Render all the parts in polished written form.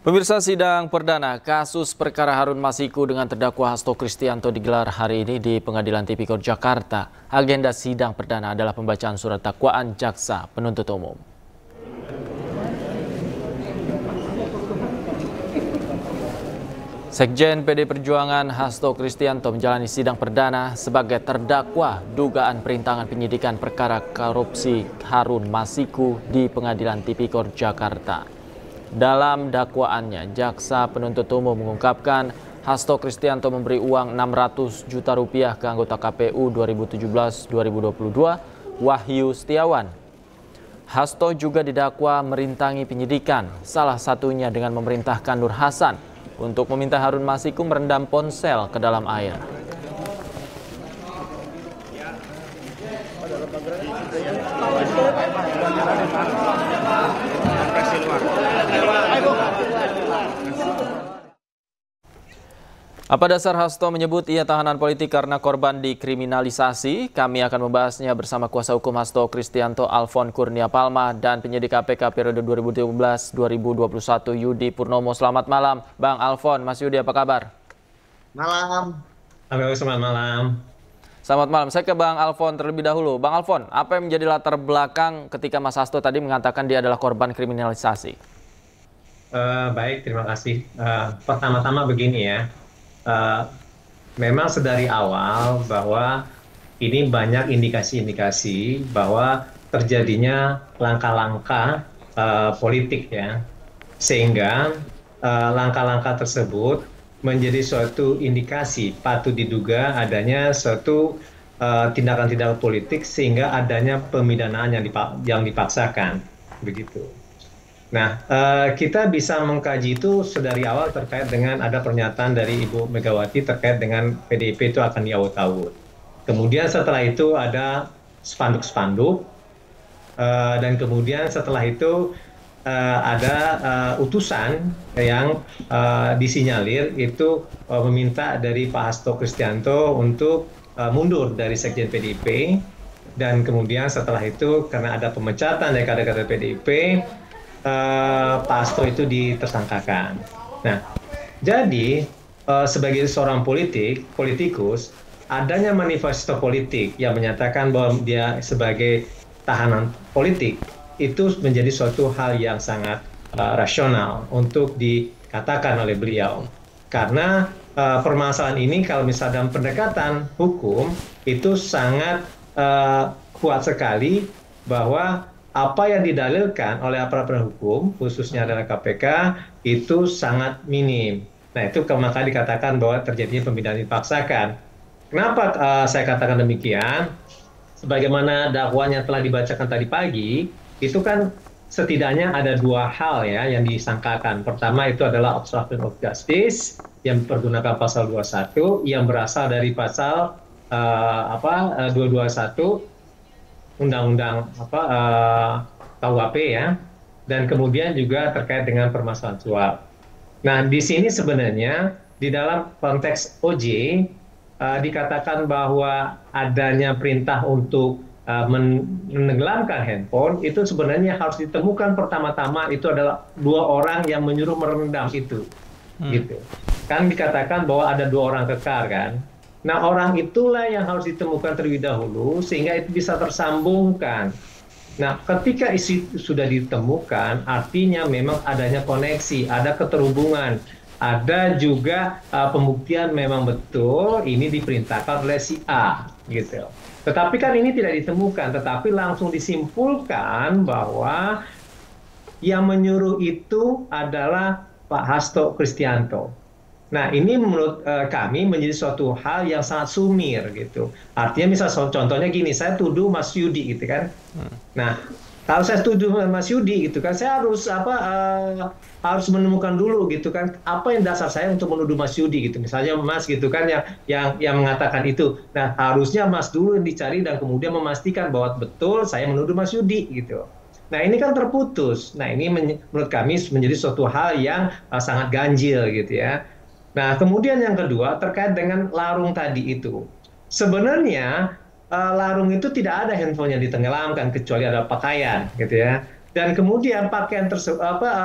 Pemirsa, sidang perdana kasus perkara Harun Masiku dengan terdakwa Hasto Kristianto digelar hari ini di Pengadilan Tipikor Jakarta. Agenda sidang perdana adalah pembacaan surat dakwaan jaksa penuntut umum. Sekjen PD Perjuangan Hasto Kristianto menjalani sidang perdana sebagai terdakwa dugaan perintangan penyidikan perkara korupsi Harun Masiku di Pengadilan Tipikor Jakarta. Dalam dakwaannya, jaksa penuntut umum mengungkapkan Hasto Kristianto memberi uang 600 juta rupiah ke anggota KPU 2017-2022 Wahyu Setiawan. Hasto juga didakwa merintangi penyidikan, salah satunya dengan memerintahkan Nur Hasan untuk meminta Harun Masiku merendam ponsel ke dalam air. Apa dasar Hasto menyebut ia tahanan politik karena korban dikriminalisasi? Kami akan membahasnya bersama kuasa hukum Hasto Kristianto Alfon Kurnia Palma dan penyidik KPK periode 2013-2021 Yudi Purnomo. Selamat malam, Bang Alfon. Mas Yudi, apa kabar? Malam. Halo, selamat malam. Selamat malam. Saya ke Bang Alfon terlebih dahulu. Bang Alfon, apa yang menjadi latar belakang ketika Mas Hasto tadi mengatakan dia adalah korban kriminalisasi? Baik, terima kasih. Pertama-tama begini ya. Memang sedari awal bahwa ini banyak indikasi-indikasi bahwa terjadinya langkah-langkah politik ya, sehingga langkah-langkah tersebut menjadi suatu indikasi patut diduga adanya suatu tindakan-tindakan politik sehingga adanya pemidanaan yang dipaksakan begitu. Nah, kita bisa mengkaji itu sedari awal terkait dengan ada pernyataan dari Ibu Megawati terkait dengan PDIP itu akan diawut-awut. Kemudian setelah itu ada spanduk-spanduk, dan kemudian setelah itu ada utusan yang disinyalir itu meminta dari Pak Hasto Kristianto untuk mundur dari Sekjen PDIP, dan kemudian setelah itu karena ada pemecatan dari kader-kader PDIP, Pak Hasto itu ditersangkakan. Nah, jadi sebagai seorang politikus, adanya manifesto politik yang menyatakan bahwa dia sebagai tahanan politik itu menjadi suatu hal yang sangat rasional untuk dikatakan oleh beliau. Karena permasalahan ini kalau misalnya dalam pendekatan hukum itu sangat kuat sekali bahwa apa yang didalilkan oleh aparat penegak hukum, khususnya adalah KPK, itu sangat minim. Nah, itu maka dikatakan bahwa terjadinya pembinaan dipaksakan. Kenapa saya katakan demikian? Sebagaimana dakwaan yang telah dibacakan tadi pagi, itu kan setidaknya ada dua hal ya yang disangkakan. Pertama itu adalah obstruction of justice yang mempergunakan pasal 21 yang berasal dari pasal 221 Undang-Undang KUHP ya, dan kemudian juga terkait dengan permasalahan suap. Nah, di sini sebenarnya di dalam konteks OJ dikatakan bahwa adanya perintah untuk menenggelamkan handphone itu sebenarnya harus ditemukan pertama-tama itu adalah dua orang yang menyuruh merendam itu, gitu. Kan dikatakan bahwa ada dua orang kekar kan. Nah, orang itulah yang harus ditemukan terlebih dahulu sehingga itu bisa tersambungkan. Nah, ketika isi sudah ditemukan, artinya memang adanya koneksi, ada keterhubungan, ada juga pembuktian memang betul ini diperintahkan oleh si A, gitu. Tetapi kan ini tidak ditemukan, tetapi langsung disimpulkan bahwa yang menyuruh itu adalah Pak Hasto Kristianto. Nah, ini menurut kami menjadi suatu hal yang sangat sumir gitu. Artinya misal contohnya gini, saya tuduh Mas Yudi gitu kan. Nah, kalau saya tuduh Mas Yudi gitu kan, saya harus harus menemukan dulu gitu kan apa yang dasar saya untuk menuduh Mas Yudi gitu. Misalnya Mas gitu kan yang mengatakan itu. Nah, harusnya Mas dulu yang dicari dan kemudian memastikan bahwa betul saya menuduh Mas Yudi gitu. Nah, ini kan terputus. Nah, ini menurut kami menjadi suatu hal yang sangat ganjil gitu ya. Nah, kemudian yang kedua terkait dengan larung tadi itu. Sebenarnya larung itu tidak ada handphone yang ditenggelamkan kecuali ada pakaian gitu ya. Dan kemudian pakaian tersebut,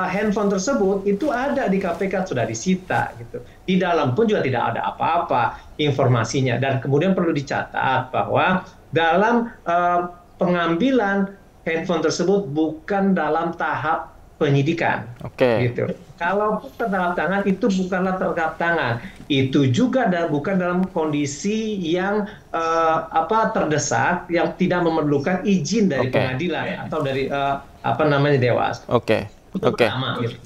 handphone tersebut itu ada di KPK, sudah disita gitu. Di dalam pun juga tidak ada apa-apa informasinya. Dan kemudian perlu dicatat bahwa dalam pengambilan handphone tersebut bukan dalam tahap penyidikan. Oke. Gitu. Kalau tertangkap tangan itu bukanlah tertangkap tangan, itu juga bukan dalam kondisi yang terdesak, yang tidak memerlukan izin dari pengadilan atau dari dewas. Oke. Itu pertama. Gitu.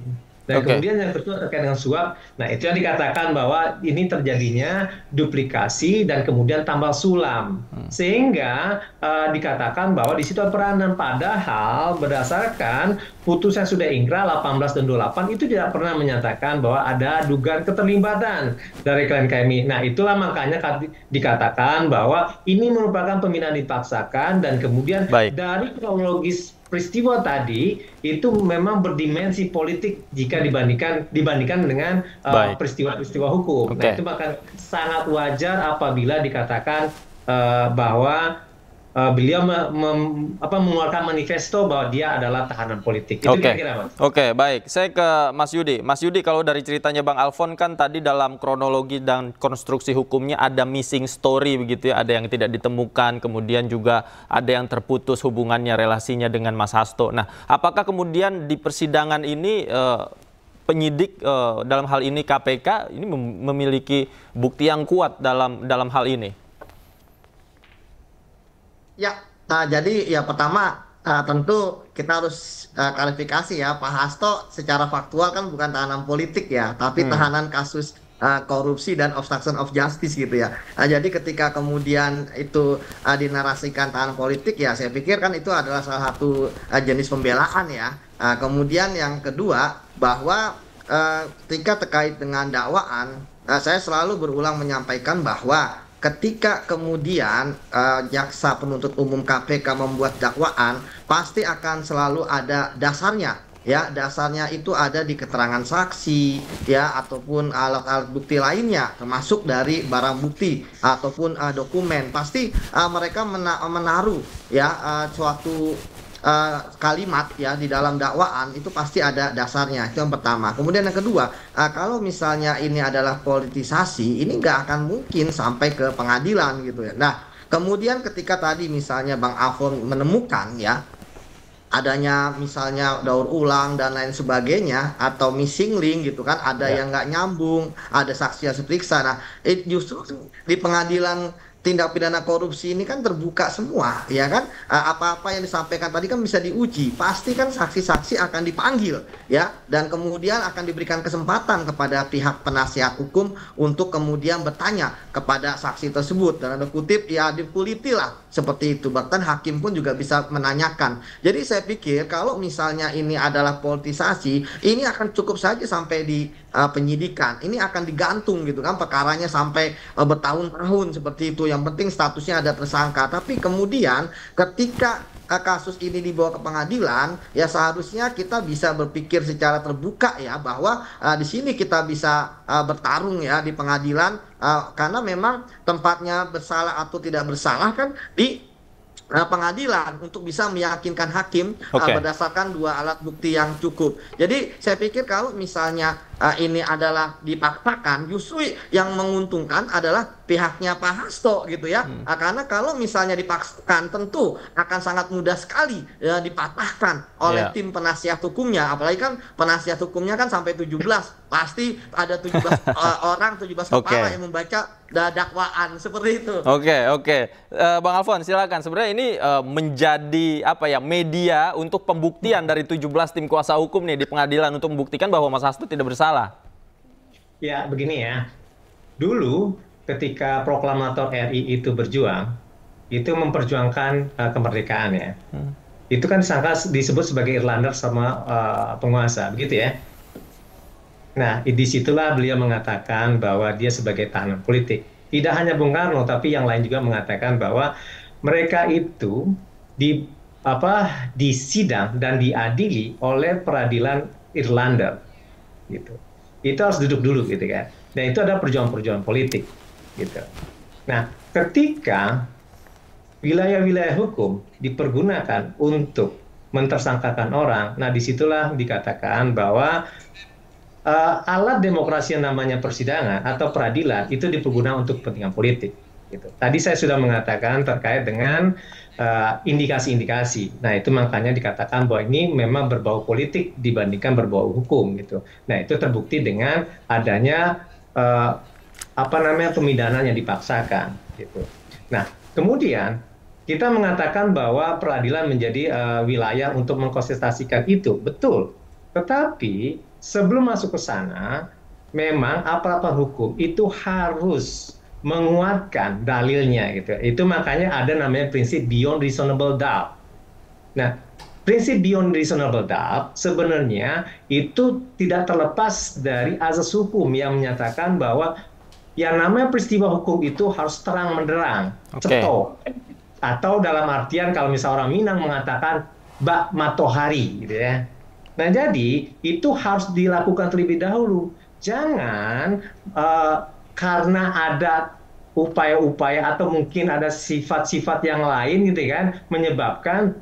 Dan kemudian yang kedua terkait dengan suap, nah itu yang dikatakan bahwa ini terjadinya duplikasi dan kemudian tambal sulam, sehingga dikatakan bahwa di situ ada peranan, padahal berdasarkan putusan sudah ingkrah 18 dan 28 itu tidak pernah menyatakan bahwa ada dugaan keterlibatan dari klien kami. Nah itulah makanya dikatakan bahwa ini merupakan pembinaan dipaksakan, dan kemudian dari kronologis peristiwa tadi itu memang berdimensi politik jika dibandingkan dengan peristiwa-peristiwa hukum. Nah itu bahkan sangat wajar apabila dikatakan bahwa beliau mengeluarkan manifesto bahwa dia adalah tahanan politik. Itu kira-kira, Mas. Oke, baik. Saya ke Mas Yudi. Mas Yudi, kalau dari ceritanya Bang Alfon kan tadi dalam kronologi dan konstruksi hukumnya ada missing story begitu ya, ada yang tidak ditemukan, kemudian juga ada yang terputus hubungannya, relasinya dengan Mas Hasto. Nah, apakah kemudian di persidangan ini penyidik dalam hal ini KPK ini memiliki bukti yang kuat dalam hal ini? Ya, jadi ya pertama tentu kita harus klarifikasi ya, Pak Hasto secara faktual kan bukan tahanan politik ya, tapi tahanan kasus korupsi dan obstruction of justice gitu ya. Nah, jadi ketika kemudian itu dinarasikan tahanan politik ya, saya pikir kan itu adalah salah satu jenis pembelaan ya. Kemudian yang kedua bahwa ketika terkait dengan dakwaan, saya selalu berulang menyampaikan bahwa ketika kemudian jaksa penuntut umum KPK membuat dakwaan, pasti akan selalu ada dasarnya. Ya, dasarnya itu ada di keterangan saksi, ya, ataupun alat-alat bukti lainnya, termasuk dari barang bukti ataupun dokumen. Pasti mereka menaruh ya suatu kalimat ya di dalam dakwaan, itu pasti ada dasarnya. Itu yang pertama. Kemudian yang kedua, kalau misalnya ini adalah politisasi, ini nggak akan mungkin sampai ke pengadilan gitu ya. Nah, kemudian ketika tadi misalnya Bang Alfon menemukan ya adanya misalnya daur ulang dan lain sebagainya, atau missing link gitu kan, ada yang nggak nyambung, ada saksi yang diperiksa. Nah, justru di pengadilan tindak pidana korupsi ini kan terbuka semua, ya kan? Apa-apa yang disampaikan tadi kan bisa diuji. Pasti kan saksi-saksi akan dipanggil, ya, dan kemudian akan diberikan kesempatan kepada pihak penasihat hukum untuk kemudian bertanya kepada saksi tersebut. Dan ada kutip, ya dikuliti lah, seperti itu. Bahkan hakim pun juga bisa menanyakan. Jadi saya pikir kalau misalnya ini adalah politisasi, ini akan cukup saja sampai di penyidikan. Ini akan digantung gitu kan, perkaranya sampai bertahun-tahun seperti itu. Yang penting statusnya ada tersangka. Tapi kemudian ketika kasus ini dibawa ke pengadilan, ya seharusnya kita bisa berpikir secara terbuka ya, bahwa di sini kita bisa bertarung ya di pengadilan, karena memang tempatnya bersalah atau tidak bersalah kan di pengadilan, untuk bisa meyakinkan hakim berdasarkan dua alat bukti yang cukup. Jadi saya pikir kalau misalnya ini adalah dipaksakan, justru yang menguntungkan adalah pihaknya Pak Hasto gitu ya. Karena kalau misalnya dipaksakan, tentu akan sangat mudah sekali ya, dipatahkan oleh tim penasihat hukumnya. Apalagi kan penasihat hukumnya kan sampai 17, pasti ada 17 orang, 17 kepala yang membaca dakwaan seperti itu. Oke. Bang Alfon, silakan. Sebenarnya ini menjadi apa ya, media untuk pembuktian dari 17 tim kuasa hukum nih di pengadilan untuk membuktikan bahwa Mas Hasto tidak bersalah. Ya, begini ya. Dulu ketika proklamator RI itu berjuang, itu memperjuangkan kemerdekaan ya. Itu kan disebut sebagai Irlander sama penguasa, begitu ya. Nah, disitulah beliau mengatakan bahwa dia sebagai tahanan politik. Tidak hanya Bung Karno, tapi yang lain juga mengatakan bahwa mereka itu disidang dan diadili oleh peradilan Irlander, gitu. Itu harus duduk dulu, gitu kan. Dan itu adalah perjuangan-perjuangan politik, gitu. Nah, ketika wilayah-wilayah hukum dipergunakan untuk mentersangkakan orang. Nah, disitulah dikatakan bahwa alat demokrasi yang namanya persidangan atau peradilan itu dipergunakan untuk kepentingan politik. Gitu. Tadi saya sudah mengatakan terkait dengan indikasi-indikasi. Nah, itu makanya dikatakan bahwa ini memang berbau politik dibandingkan berbau hukum gitu. Nah, itu terbukti dengan adanya pemidanaan yang dipaksakan gitu. Nah, kemudian kita mengatakan bahwa peradilan menjadi wilayah untuk mengkonsentrasikan itu, betul. Tetapi sebelum masuk ke sana, memang aparat hukum itu harus menguatkan dalilnya gitu. Itu makanya ada namanya prinsip beyond reasonable doubt. Nah, prinsip beyond reasonable doubt sebenarnya itu tidak terlepas dari azas hukum yang menyatakan bahwa yang namanya peristiwa hukum itu harus terang menderang, cetok. Atau dalam artian kalau misalnya orang Minang mengatakan bak matohari gitu ya. Nah, jadi itu harus dilakukan terlebih dahulu. Jangan karena ada upaya-upaya atau mungkin ada sifat-sifat yang lain gitu kan menyebabkan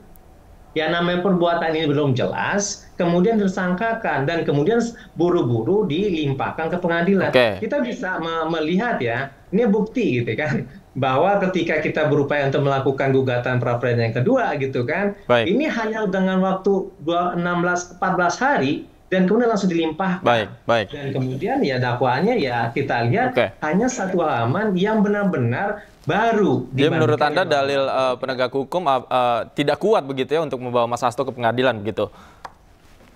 yang namanya perbuatan ini belum jelas, kemudian tersangkakan dan kemudian buru-buru dilimpahkan ke pengadilan. Kita bisa melihat ya, ini bukti gitu kan, bahwa ketika kita berupaya untuk melakukan gugatan pra-peradilan yang kedua gitu kan, ini hanya dengan waktu 14 hari dan kemudian langsung dilimpahkan. Dan kemudian ya dakwaannya ya kita lihat hanya satu halaman yang benar-benar baru. Jadi menurut Anda dalil penegak hukum tidak kuat begitu ya untuk membawa Mas Hasto ke pengadilan begitu?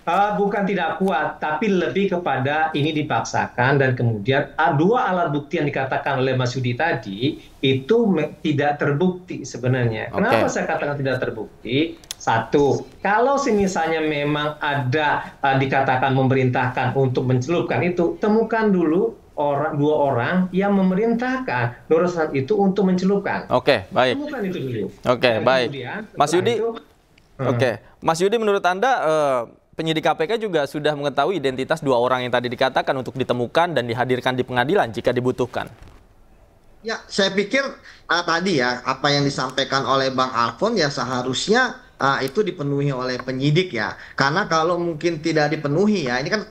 Bukan tidak kuat, tapi lebih kepada ini dipaksakan dan kemudian dua alat bukti yang dikatakan oleh Mas Yudi tadi itu tidak terbukti sebenarnya. Kenapa saya katakan tidak terbukti? Satu, kalau misalnya memang ada dikatakan memerintahkan untuk mencelupkan itu, temukan dulu dua orang yang memerintahkan Nur Rosan itu untuk mencelupkan. Baik. Temukan itu dulu. Baik. Mas Yudi. Mas Yudi, menurut Anda penyidik KPK juga sudah mengetahui identitas dua orang yang tadi dikatakan untuk ditemukan dan dihadirkan di pengadilan jika dibutuhkan? Ya, saya pikir tadi ya apa yang disampaikan oleh Bang Alfon ya seharusnya itu dipenuhi oleh penyidik ya. Karena kalau mungkin tidak dipenuhi ya, ini kan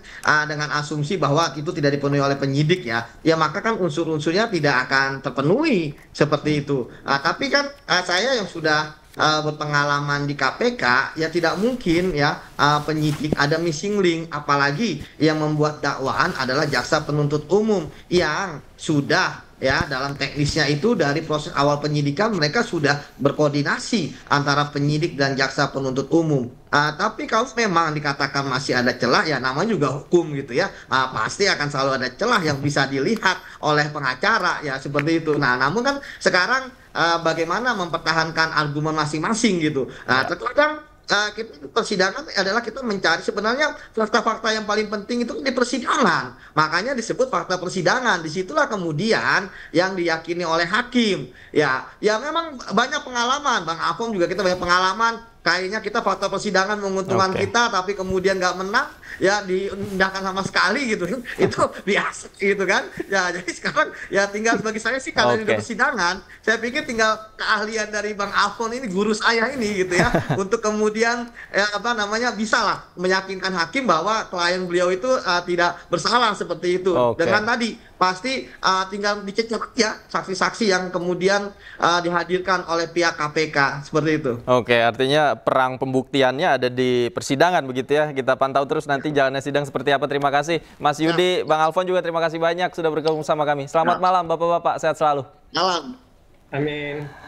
dengan asumsi bahwa itu tidak dipenuhi oleh penyidik ya, ya maka kan unsur-unsurnya tidak akan terpenuhi seperti itu. Tapi kan saya yang sudah berpengalaman di KPK ya tidak mungkin ya penyidik ada missing link, apalagi yang membuat dakwaan adalah jaksa penuntut umum yang sudah ya dalam teknisnya itu dari proses awal penyidikan mereka sudah berkoordinasi antara penyidik dan jaksa penuntut umum. Tapi kalau memang dikatakan masih ada celah ya namanya juga hukum gitu ya, pasti akan selalu ada celah yang bisa dilihat oleh pengacara ya seperti itu. Nah namun kan sekarang bagaimana mempertahankan argumen masing-masing gitu. Terkadang kita persidangan adalah kita mencari sebenarnya fakta-fakta yang paling penting itu di persidangan. Makanya disebut fakta persidangan. Disitulah kemudian yang diyakini oleh hakim. Ya memang banyak pengalaman. Bang Afong juga kita banyak pengalaman. Kayaknya kita fakta persidangan menguntungkan kita, tapi kemudian nggak menang, ya diindahkan sama sekali gitu. Itu biasa gitu kan. Ya jadi sekarang ya tinggal bagi saya sih kalau di persidangan, saya pikir tinggal keahlian dari Bang Alfon ini, guru saya ini gitu ya, untuk kemudian bisa lah meyakinkan hakim bahwa klien beliau itu tidak bersalah seperti itu. Dengan tadi pasti tinggal dicecer ya saksi-saksi yang kemudian dihadirkan oleh pihak KPK seperti itu. Artinya perang pembuktiannya ada di persidangan begitu ya. Kita pantau terus nanti jalannya sidang seperti apa. Terima kasih Mas Yudi, Bang Alfon juga terima kasih banyak sudah bergabung sama kami. Selamat malam Bapak-bapak, sehat selalu. Malam. Amin.